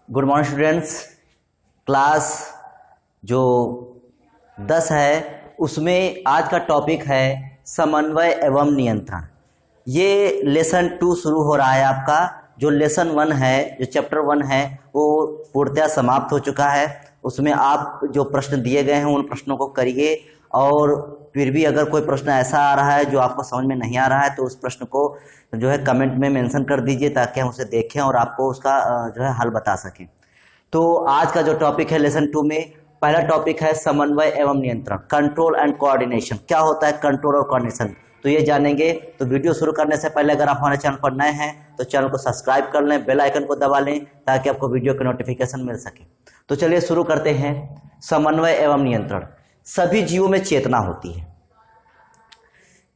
Good morning students. Class जो 10 है उसमें आज का टॉपिक है समन्वय एवं नियंत्रण। ये लेसन 2 शुरू हो रहा है आपका। जो लेसन 1 है, जो चैप्टर 1 है, वो पूर्णतः समाप्त हो चुका है। उसमें आप जो प्रश्न दिए गए हैं उन प्रश्नों को करिए, और फिर भी अगर कोई प्रश्न ऐसा आ रहा है जो आपको समझ में नहीं आ रहा है तो उस प्रश्न को जो है कमेंट में मेंशन कर दीजिए, ताकि हम उसे देखें और आपको उसका जो है हल बता सकें। तो आज का जो टॉपिक है लेसन 2 में, पहला टॉपिक है समन्वय एवं नियंत्रण, कंट्रोल एंड कोऑर्डिनेशन। क्या होता है कंट्रोल और कोऑर्डिनेशन, तो ये जानेंगे। तो वीडियो शुरू करने से पहले अगर आप हमारे चैनल पर नए हैं तो चैनल को सब्सक्राइब कर लें, बेल आइकन को दबा लें ताकि आपको वीडियो की नोटिफिकेशन मिल सके। तो चलिए शुरू करते हैं। समन्वय एवं नियंत्रण। सभी जीवों में चेतना होती है,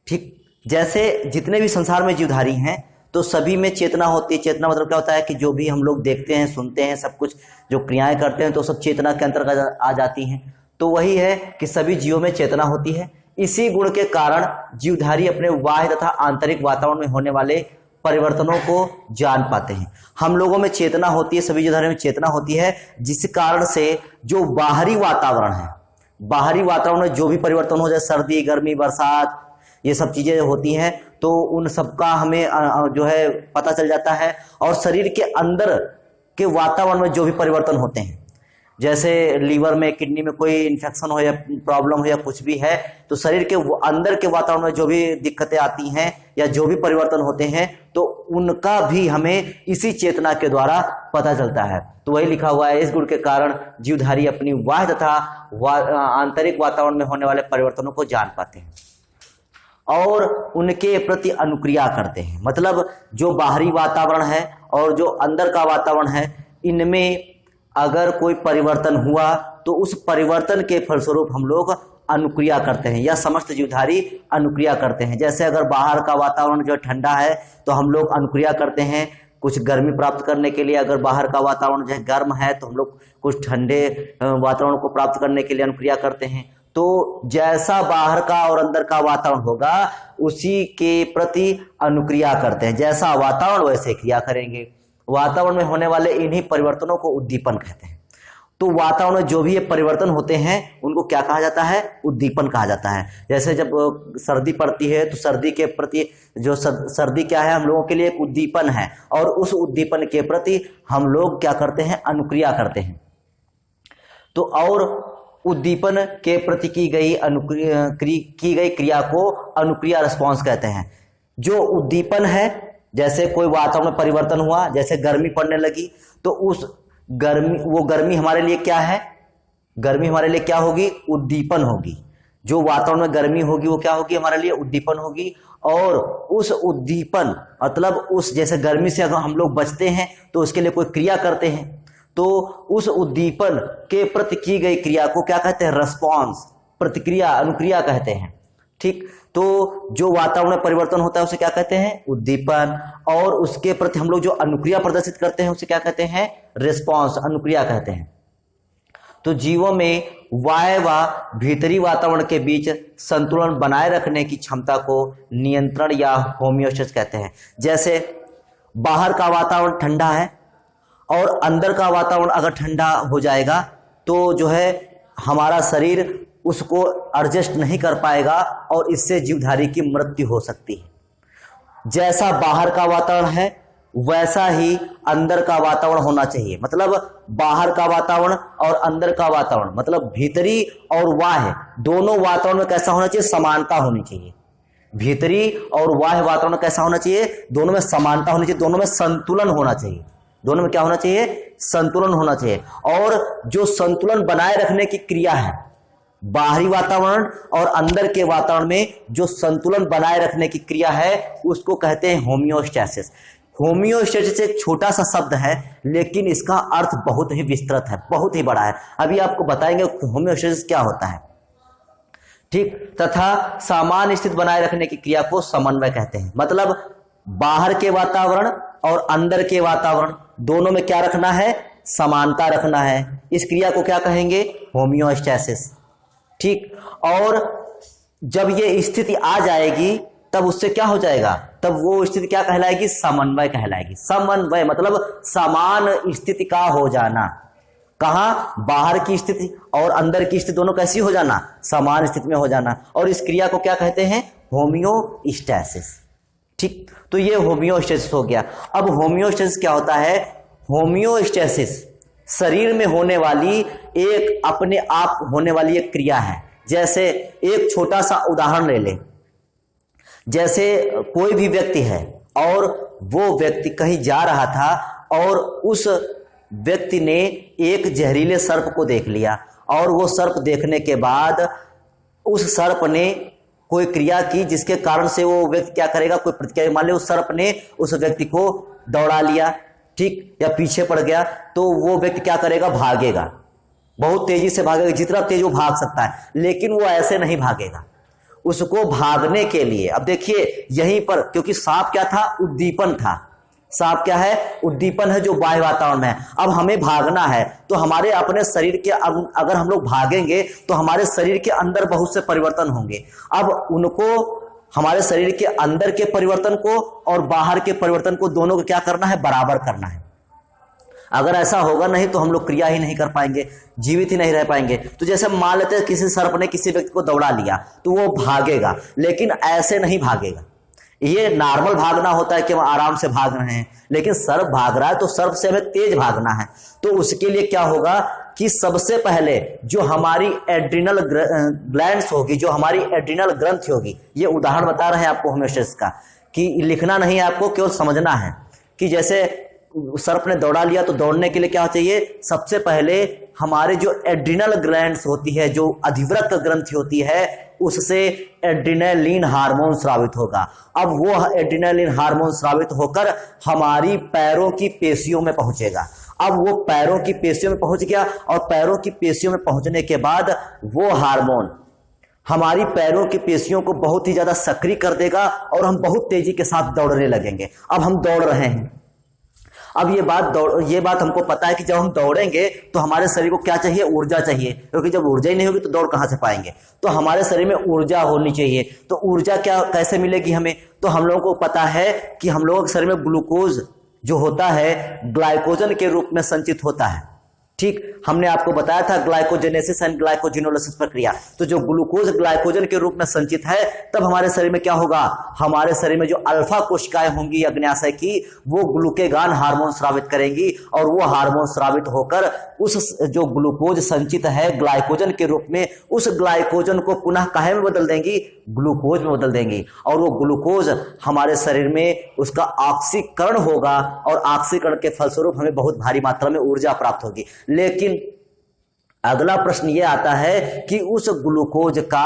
ठीक जैसे जितने भी संसार में जीवधारी हैं तो सभी में चेतना होती है। चेतना मतलब क्या होता है कि जो भी हम लोग देखते हैं, सुनते हैं, सब कुछ जो क्रियाएं करते हैं तो सब चेतना के अंतर्गत आ जाती हैं। तो वही है कि सभी जीवों में चेतना होती है। इसी गुण के कारण जीवधारी अपने बाह्य तथा आंतरिक वातावरण में होने वाले परिवर्तनों को जान पाते हैं। हम लोगों में चेतना होती है, सभी जीवधारी में चेतना होती है, जिस कारण से जो बाहरी वातावरण है, बाहरी वातावरण में जो भी परिवर्तन हो जाए, सर्दी, गर्मी, बरसात, ये सब चीजें होती हैं, तो उन सबका हमें जो है पता चल जाता है। और शरीर के अंदर के वातावरण में जो भी परिवर्तन होते हैं, जैसे लीवर में, किडनी में कोई इन्फेक्शन हो या प्रॉब्लम हो या कुछ भी है, तो शरीर के अंदर के वातावरण में जो भी दिक्कतें आती हैं या जो भी परिवर्तन होते हैं तो उनका भी हमें इसी चेतना के द्वारा पता चलता है। तो वही लिखा हुआ है, इस गुण के कारण जीवधारी अपनी बाह्य तथा आंतरिक वातावरण में होने वाले परिवर्तनों को जान पाते हैं और उनके प्रति अनुक्रिया करते हैं। मतलब जो बाहरी वातावरण है और जो अंदर का वातावरण है, इनमें अगर कोई परिवर्तन हुआ तो उस परिवर्तन के फलस्वरूप हम लोग अनुक्रिया करते हैं या समस्त जीवधारी अनुक्रिया करते हैं। जैसे अगर बाहर का वातावरण जो ठंडा है तो हम लोग अनुक्रिया करते हैं कुछ गर्मी प्राप्त करने के लिए। अगर बाहर का वातावरण जो है गर्म है तो हम लोग कुछ ठंडे वातावरण को प्राप्त करने के लिए अनुक्रिया करते हैं। तो जैसा बाहर का और अंदर का वातावरण होगा उसी के प्रति अनुक्रिया करते हैं। जैसा वातावरण वैसे क्रिया करेंगे। वातावरण में होने वाले इन्हीं परिवर्तनों को उद्दीपन कहते हैं। तो वातावरण में जो भी ये परिवर्तन होते हैं उनको क्या कहा जाता है? उद्दीपन कहा जाता है। जैसे जब सर्दी पड़ती है तो सर्दी के प्रति जो सर्दी क्या है, हम लोगों के लिए एक उद्दीपन है, और उस उद्दीपन के प्रति हम लोग क्या करते हैं? अनुक्रिया करते हैं। तो और उद्दीपन के प्रति की गई क्रिया को अनुक्रिया रिस्पॉन्स कहते हैं। जो उद्दीपन है, जैसे कोई वातावरण में परिवर्तन हुआ, जैसे गर्मी पड़ने लगी, तो उस गर्मी हमारे लिए क्या है? गर्मी हमारे लिए क्या होगी? उद्दीपन होगी। जो वातावरण में गर्मी होगी वो क्या होगी? हमारे लिए उद्दीपन होगी। और उस उद्दीपन मतलब उस जैसे गर्मी से अगर हम लोग बचते हैं तो उसके लिए कोई क्रिया करते हैं, तो उस उद्दीपन के प्रति की गई क्रिया को क्या कहते हैं? रिस्पॉन्स, प्रतिक्रिया, अनुक्रिया कहते हैं। ठीक, तो जो वातावरण में परिवर्तन होता है उसे क्या कहते हैं? उद्दीपन। और उसके प्रति हम लोग जो अनुक्रिया प्रदर्शित करते हैं उसे क्या कहते हैं? रिस्पॉन्स, अनुक्रिया कहते हैं। तो जीवों में बाह्य व भीतरी वातावरण के बीच संतुलन बनाए रखने की क्षमता को नियंत्रण या होमियोस्टेसिस कहते हैं। जैसे बाहर का वातावरण ठंडा है और अंदर का वातावरण अगर ठंडा हो जाएगा तो जो है हमारा शरीर उसको एडजस्ट नहीं कर पाएगा और इससे जीवधारी की मृत्यु हो सकती है। जैसा बाहर का वातावरण है वैसा ही अंदर का वातावरण होना चाहिए। मतलब बाहर का वातावरण और अंदर का वातावरण, मतलब भीतरी और बाह्य दोनों वातावरण में कैसा होना चाहिए? समानता होनी चाहिए। भीतरी और बाह्य वातावरण कैसा होना चाहिए? दोनों में समानता होनी चाहिए, दोनों में संतुलन होना चाहिए। दोनों में क्या होना चाहिए? संतुलन होना चाहिए। और जो संतुलन बनाए रखने की क्रिया है, बाहरी वातावरण और अंदर के वातावरण में जो संतुलन बनाए रखने की क्रिया है उसको कहते हैं होमियोस्टेसिस। होमियोस्टेसिस एक छोटा सा शब्द है लेकिन इसका अर्थ बहुत ही विस्तृत है, बहुत ही बड़ा है। अभी आपको बताएंगे होमियोस्टेसिस क्या होता है। ठीक, तथा सामान्य स्थिति बनाए रखने की क्रिया को समन्वय कहते हैं। मतलब बाहर के वातावरण और अंदर के वातावरण दोनों में क्या रखना है? समानता रखना है। इस क्रिया को क्या कहेंगे? होमियोस्टेसिस। ठीक, और जब ये स्थिति आ जाएगी तब उससे क्या हो जाएगा, तब वो स्थिति क्या कहलाएगी, समन्वय कहलाएगी। समन्वय मतलब समान स्थिति का हो जाना। कहाँ, बाहर की स्थिति और अंदर की स्थिति दोनों कैसी हो जाना, समान स्थिति में हो जाना। और इस क्रिया को क्या कहते हैं, होमियोस्टैसिस। ठीक, तो ये होमियोस्टैसिस हो गया। अब होमियोस्टैसिस क्या होता है, होमियोस्टैसिस शरीर में होने वाली एक अपने आप होने वाली एक क्रिया है। जैसे एक छोटा सा उदाहरण ले लें, जैसे कोई भी व्यक्ति है और वो व्यक्ति कहीं जा रहा था और उस व्यक्ति ने एक जहरीले सर्प को देख लिया और वो सर्प देखने के बाद उस सर्प ने कोई क्रिया की जिसके कारण से वो व्यक्ति क्या करेगा, कोई प्रतिक्रिया। मान लो उस सर्प ने उस व्यक्ति को दौड़ा लिया, ठीक, या पीछे पड़ गया, तो वो व्यक्ति क्या करेगा, भागेगा, बहुत तेजी से भागेगा, जितना तेज वो भाग सकता है। लेकिन वो ऐसे नहीं भागेगा, उसको भागने के लिए, अब देखिए यहीं पर, क्योंकि सांप क्या था, उद्दीपन था। सांप क्या है, उद्दीपन है जो बाह्य वातावरण में है। अब हमें भागना है तो हमारे अपने शरीर के अगर हम लोग भागेंगे तो हमारे शरीर के अंदर बहुत से परिवर्तन होंगे। अब उनको हमारे शरीर के अंदर के परिवर्तन को और बाहर के परिवर्तन को दोनों को क्या करना है, बराबर करना है। अगर ऐसा होगा नहीं तो हम लोग क्रिया ही नहीं कर पाएंगे, जीवित ही नहीं रह पाएंगे। तो जैसे मान लेते हैं किसी सर्प ने किसी व्यक्ति को दौड़ा लिया तो वो भागेगा, लेकिन ऐसे नहीं भागेगा। ये नॉर्मल भागना होता है कि हम आराम से भाग रहे हैं, लेकिन सर्प भाग रहा है तो सर्प से हमें तेज भागना है। तो उसके लिए क्या होगा कि सबसे पहले जो हमारी एड्रिनल ग्लैंड्स होगी, जो हमारी एड्रिनल ग्रंथि होगी, ये उदाहरण बता रहे हैं आपको होमियोस्टैसिस का, कि लिखना नहीं है आपको, केवल समझना है। कि जैसे सर्प ने दौड़ा लिया तो दौड़ने के लिए क्या चाहिए, सबसे पहले हमारे जो एड्रिनल ग्लैंड्स होती है, जो अधिवृक्क ग्रंथि होती है, उससे एड्रिनलिन हार्मोन स्रावित होगा। अब वो एड्रिनलिन हार्मोन स्रावित होकर हमारी पैरों की पेशियों में पहुंचेगा। अब वो पैरों की पेशियों में पहुंच गया और पैरों की पेशियों में पहुंचने के बाद वो हार्मोन हमारी पैरों की पेशियों को बहुत ही ज्यादा सक्रिय कर देगा और हम बहुत तेजी के साथ दौड़ने लगेंगे। अब हम दौड़ रहे हैं। अब ये बात हमको पता है कि जब हम दौड़ेंगे तो हमारे शरीर को क्या चाहिए, ऊर्जा चाहिए, क्योंकि जब ऊर्जा ही नहीं होगी तो दौड़ कहां से पाएंगे। तो हमारे शरीर में ऊर्जा होनी चाहिए। तो ऊर्जा कैसे मिलेगी हमें, तो हम लोगों को पता है कि हम लोगों के शरीर में ग्लूकोज जो होता है ग्लाइकोजन के रूप में संचित होता है। ठीक, हमने आपको बताया था ग्लाइकोजेनेसिस एंड ग्लाइकोजिनोलाइसिस प्रक्रिया। तो जो ग्लूकोज ग्लाइकोजन के रूप में संचित है, तब हमारे शरीर में क्या होगा, हमारे शरीर में जो अल्फा कोशिकाएं होंगी अग्न्याशय की, वो ग्लूकेगान हार्मोन स्रावित करेंगी और वो हार्मोन स्रावित होकर उस जो ग्लूकोज संचित है ग्लाइकोजन के रूप में, उस ग्लाइकोजन को पुनः काहे में बदल देंगी, ग्लूकोज में बदल देंगी। और वो ग्लूकोज हमारे शरीर में उसका ऑक्सीकरण होगा और ऑक्सीकरण के फलस्वरूप हमें बहुत भारी मात्रा में ऊर्जा प्राप्त होगी। लेकिन अगला प्रश्न ये आता है कि उस ग्लूकोज का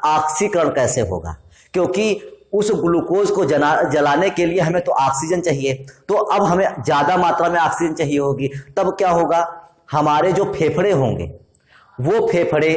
ऑक्सीकरण कैसे होगा, क्योंकि उस ग्लूकोज को जलाने के लिए हमें तो ऑक्सीजन चाहिए। तो अब हमें ज्यादा मात्रा में ऑक्सीजन चाहिए होगी, तब क्या होगा, हमारे जो फेफड़े होंगे वो फेफड़े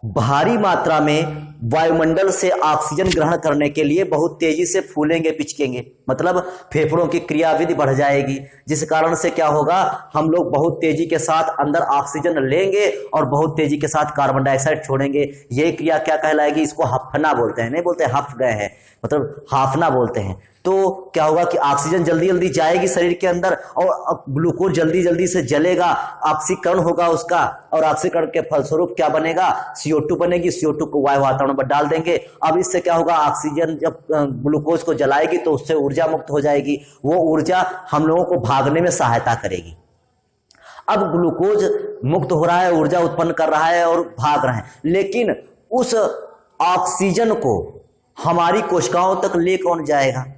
भारी मात्रा में वायुमंडल से ऑक्सीजन ग्रहण करने के लिए बहुत तेजी से फूलेंगे, पिचकेंगे, मतलब फेफड़ों की क्रियाविधि बढ़ जाएगी, जिस कारण से क्या होगा, हम लोग बहुत तेजी के साथ अंदर ऑक्सीजन लेंगे और बहुत तेजी के साथ कार्बन डाइऑक्साइड छोड़ेंगे। ये क्रिया क्या कहलाएगी, इसको हफना बोलते हैं, नहीं बोलते हफ गए हैं, मतलब हाफना बोलते हैं। तो क्या होगा कि ऑक्सीजन जल्दी जल्दी जाएगी शरीर के अंदर और ग्लूकोज जल्दी जल्दी से जलेगा, ऑक्सीकरण होगा उसका, और ऑक्सीकरण के फलस्वरूप क्या बनेगा, CO2 बनेगी। CO2 को वायु वातावरण में डाल देंगे। अब इससे क्या होगा, ऑक्सीजन जब ग्लूकोज को जलाएगी तो उससे ऊर्जा मुक्त हो जाएगी। वो ऊर्जा हम लोगों को भागने में सहायता करेगी। अब ग्लूकोज मुक्त हो रहा है, ऊर्जा उत्पन्न कर रहा है और भाग रहे हैं, लेकिन उस ऑक्सीजन को हमारी कोशिकाओं तक ले कौन जाएगा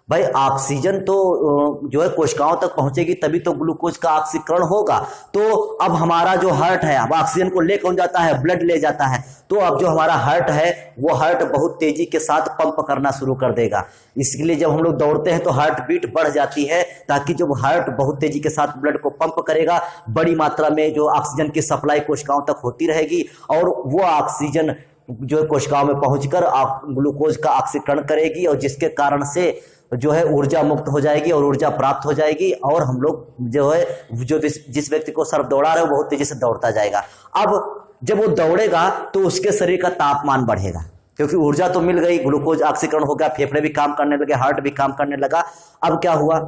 भाई? ऑक्सीजन तो जो है कोशिकाओं तक पहुंचेगी तभी तो ग्लूकोज का ऑक्सीकरण होगा। तो अब हमारा जो हार्ट है, अब ऑक्सीजन को ले कौन जाता है, ब्लड ले जाता है। तो अब जो हमारा हार्ट है वो हार्ट बहुत तेजी के साथ पंप करना शुरू कर देगा। इसलिए जब हम लोग दौड़ते हैं तो हार्ट बीट बढ़ जाती है, ताकि जब हार्ट बहुत तेजी के साथ ब्लड को पंप करेगा, बड़ी मात्रा में जो ऑक्सीजन की सप्लाई कोशिकाओं तक होती रहेगी और वो ऑक्सीजन जो कोशिकाओं में पहुंचकर ग्लूकोज का ऑक्सीकरण करेगी, और जिसके कारण से जो है ऊर्जा मुक्त हो जाएगी और ऊर्जा प्राप्त हो जाएगी। और हम लोग जो है जिस व्यक्ति को सर्प दौड़ा रहे हो बहुत तेजी से दौड़ता जाएगा। अब जब वो दौड़ेगा तो उसके शरीर का तापमान बढ़ेगा। क्योंकि ऊर्जा तो मिल गई, ग्लूकोज ऑक्सीकरण हो गया, फेफड़े भी काम करने लगे, हार्ट भी काम करने लगा। अब क्या हुआ,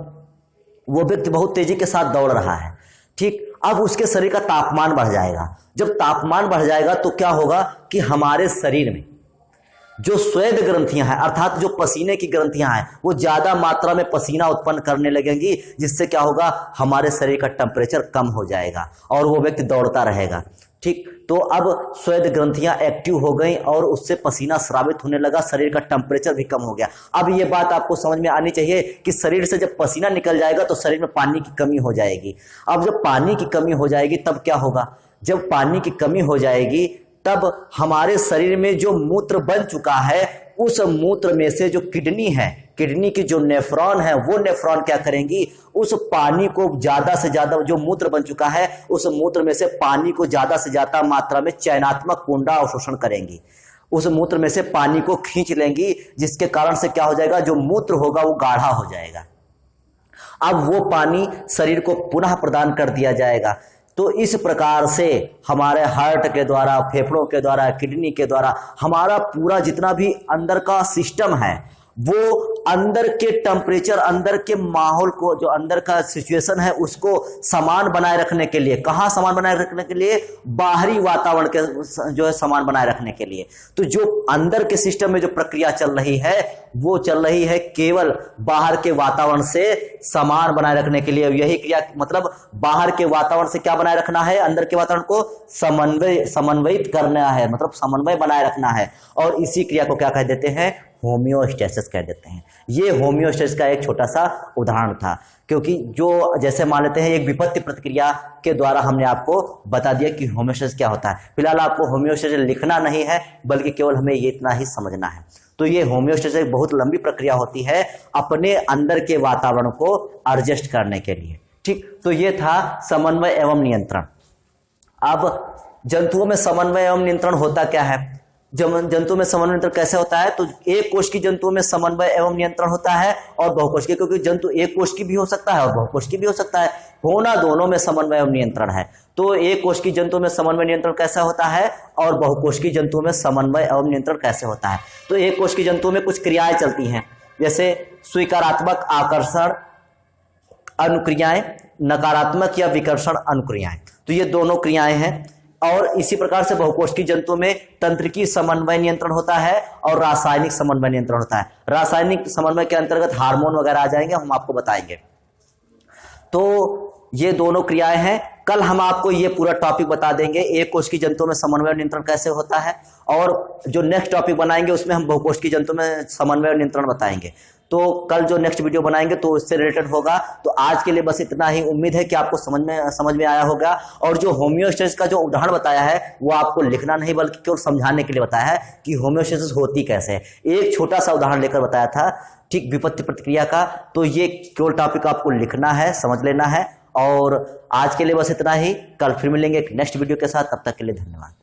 वो व्यक्ति बहुत तेजी के साथ दौड़ रहा है, ठीक। अब उसके शरीर का तापमान बढ़ जाएगा। जब तापमान बढ़ जाएगा तो क्या होगा कि हमारे शरीर में जो स्वेद ग्रंथियां हैं, अर्थात जो पसीने की ग्रंथियां हैं, वो ज्यादा मात्रा में पसीना उत्पन्न करने लगेंगी, जिससे क्या होगा, हमारे शरीर का टेम्परेचर कम हो जाएगा और वो व्यक्ति दौड़ता रहेगा, ठीक। तो अब स्वेद ग्रंथियां एक्टिव हो गई और उससे पसीना स्रावित होने लगा, शरीर का टेम्परेचर भी कम हो गया। अब ये बात आपको समझ में आनी चाहिए कि शरीर से जब पसीना निकल जाएगा तो शरीर में पानी की कमी हो जाएगी। अब जब पानी की कमी हो जाएगी तब क्या होगा, जब पानी की कमी हो जाएगी तब हमारे शरीर में जो मूत्र बन चुका है, उस मूत्र में से जो किडनी है, किडनी की जो नेफ्रॉन है, वो नेफ्रॉन क्या करेंगी, उस पानी को ज्यादा से ज्यादा, जो मूत्र बन चुका है उस मूत्र में से पानी को ज्यादा से ज्यादा मात्रा में चयनात्मक कुंडा अवशोषण करेंगी, उस मूत्र में से पानी को खींच लेंगी, जिसके कारण से क्या हो जाएगा, जो मूत्र होगा वो गाढ़ा हो जाएगा। अब वो पानी शरीर को पुनः प्रदान कर दिया जाएगा। तो इस प्रकार से हमारे हार्ट के द्वारा, फेफड़ों के द्वारा, किडनी के द्वारा हमारा पूरा जितना भी अंदर का सिस्टम है, वो अंदर के टेम्परेचर, अंदर के माहौल को, जो अंदर का सिचुएशन है उसको समान बनाए रखने के लिए, कहाँ समान बनाए रखने के लिए, बाहरी वातावरण के जो है समान बनाए रखने के लिए। तो जो अंदर के सिस्टम में जो प्रक्रिया चल रही है वो चल रही है केवल बाहर के वातावरण से समान बनाए रखने के लिए। यही क्रिया, मतलब बाहर के वातावरण से क्या बनाए रखना है, अंदर के वातावरण को समन्वयित करना है, मतलब समन्वय बनाए रखना है। और इसी क्रिया को क्या कह देते हैं, होम्योस्टेसिस कह देते हैं। ये होम्योस्टेसिस का एक छोटा सा उदाहरण था, क्योंकि जो जैसे मान लेते हैं एक विपत्ति प्रतिक्रिया के द्वारा हमने आपको बता दिया कि होम्योस्टेसिस क्या होता है। फिलहाल आपको होम्योस्टेसिस लिखना नहीं है, बल्कि केवल हमें ये इतना ही समझना है। तो ये होम्योस्टेसिस एक बहुत लंबी प्रक्रिया होती है अपने अंदर के वातावरण को एडजस्ट करने के लिए, ठीक। तो ये था समन्वय एवं नियंत्रण। अब जंतुओं में समन्वय एवं नियंत्रण होता क्या है, जंतु में समन्वय नियंत्रण कैसे होता है, तो एक कोश की जंतुओं में समन्वय एवं नियंत्रण होता है और बहुकोश की, क्योंकि जंतु एक कोश की भी हो सकता है और बहुकोश की भी हो सकता है, होना दोनों में समन्वय एवं नियंत्रण है। तो एक कोश की जंतु में समन्वय नियंत्रण कैसा होता है और बहुकोश की जंतु में समन्वय एवं नियंत्रण कैसे होता है। तो एक कोश की जंतु में कुछ क्रियाएं चलती हैं, जैसे स्वीकारात्मक आकर्षण अनुक्रियाएं, नकारात्मक या विकर्षण अनुक्रियाएं। तो ये दोनों क्रियाएं हैं। और इसी प्रकार से बहुकोश की जंतु में तंत्रिकी समन्वय नियंत्रण होता है और रासायनिक समन्वय नियंत्रण होता है। रासायनिक समन्वय के अंतर्गत हार्मोन वगैरह आ जाएंगे, हम आपको बताएंगे। तो ये दोनों क्रियाएं हैं। कल हम आपको ये पूरा टॉपिक बता देंगे, एक कोश की जंतु में समन्वय और नियंत्रण कैसे होता है, और जो नेक्स्ट टॉपिक बनाएंगे उसमें हम बहुकोश की जंतु में समन्वय और नियंत्रण बताएंगे। तो कल जो नेक्स्ट वीडियो बनाएंगे तो उससे रिलेटेड होगा। तो आज के लिए बस इतना ही। उम्मीद है कि आपको समझ में आया होगा। और जो होम्योस्टेसिस का जो उदाहरण बताया है वो आपको लिखना नहीं बल्कि केवल समझाने के लिए बताया है कि होम्योस्टेसिस होती कैसे है। एक छोटा सा उदाहरण लेकर बताया था, ठीक, विपत्ति प्रतिक्रिया का। तो ये केवल टॉपिक आपको लिखना है, समझ लेना है। और आज के लिए बस इतना ही। कल फिर मिलेंगे एक नेक्स्ट वीडियो के साथ। तब तक के लिए धन्यवाद।